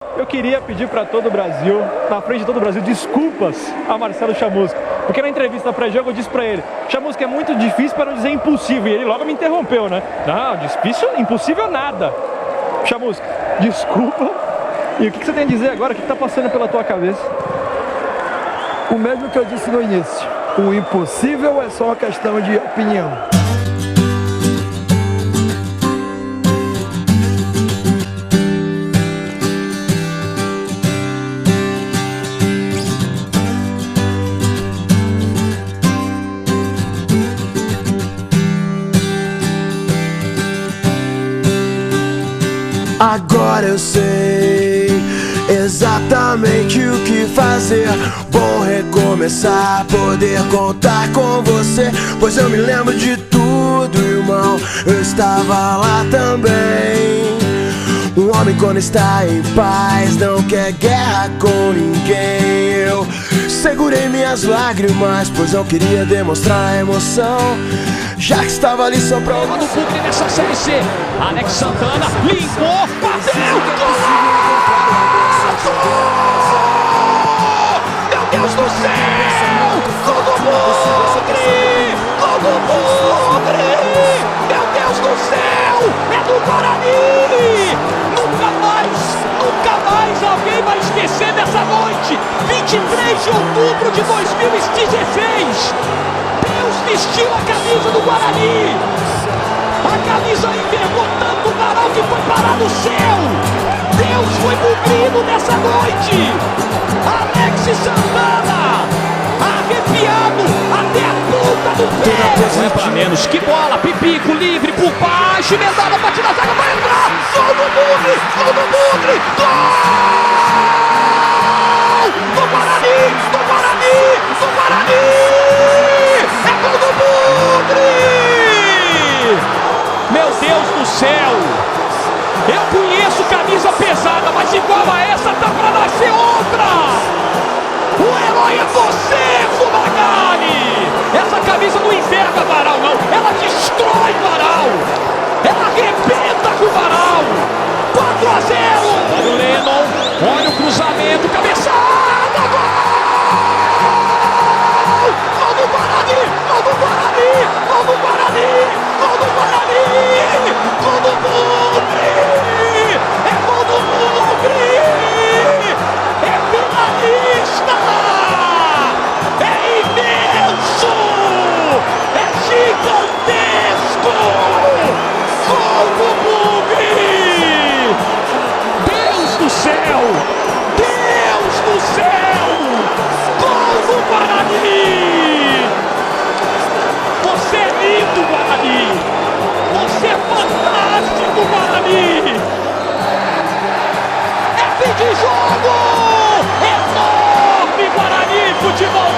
Eu queria pedir para todo o Brasil, na frente de todo o Brasil, desculpas a Marcelo Chamusca. Porque na entrevista pré-jogo eu disse para ele: Chamusca, é muito difícil para não dizer impossível. E ele logo me interrompeu, né? Não, difícil, impossível nada. Chamusca, desculpa. E o que você tem a dizer agora? O que está passando pela tua cabeça? O mesmo que eu disse no início. O impossível é só uma questão de opinião. Agora eu sei exatamente o que fazer. Bom recomeçar, poder contar com você, pois eu me lembro de tudo, irmão. Eu estava lá também. Um homem, quando está em paz, não quer guerra com ninguém. Eu segurei minhas lágrimas, pois não queria demonstrar emoção, já que estava ali só pra no Bugre nessa Série C. Alex Santana limpou, bateu, golaço! Meu Deus do céu! Gol do Bugre! Gol do Bugre! Meu Deus do céu! É do Guarani! Nunca mais alguém vai esquecer dessa noite! 23 de outubro de 2016! Deus vestiu a camisa do Guarani. A camisa envergou tanto o varal que foi parar no céu. Deus foi bugrino nessa noite. Alex Santana, arrepiado até a ponta do pé. Não é pra menos, que bola, Pipico livre por baixo, emendada, bate na zaga, vai entrar. Gol do Bugre, gol do Bugre, gol! Do Guarani, do Guarani, do Guarani! Meu Deus do céu! Eu conheço camisa pesada, mas igual a essa tá pra nascer outra! O herói é você, Fumagalli! Essa camisa não enverga varal, não! Ela destrói varal! Ela arrebenta com o varal! 4-0! Olha o Lennon, olha o cruzamento, cabeçada! Gol! Gol do Guarani! Gol do Guarani! Gol do Guarani! Gol do Guarani! Gol do Bugre! É gol do Bugre! É finalista! É imenso! É gigantesco! Gol do Bugre! Deus do céu! Deus do céu! Gol do Guarani! Você é lindo, Guarani! Você é fantástico, Guarani! É fim de jogo! Enorme, Guarani! Futebol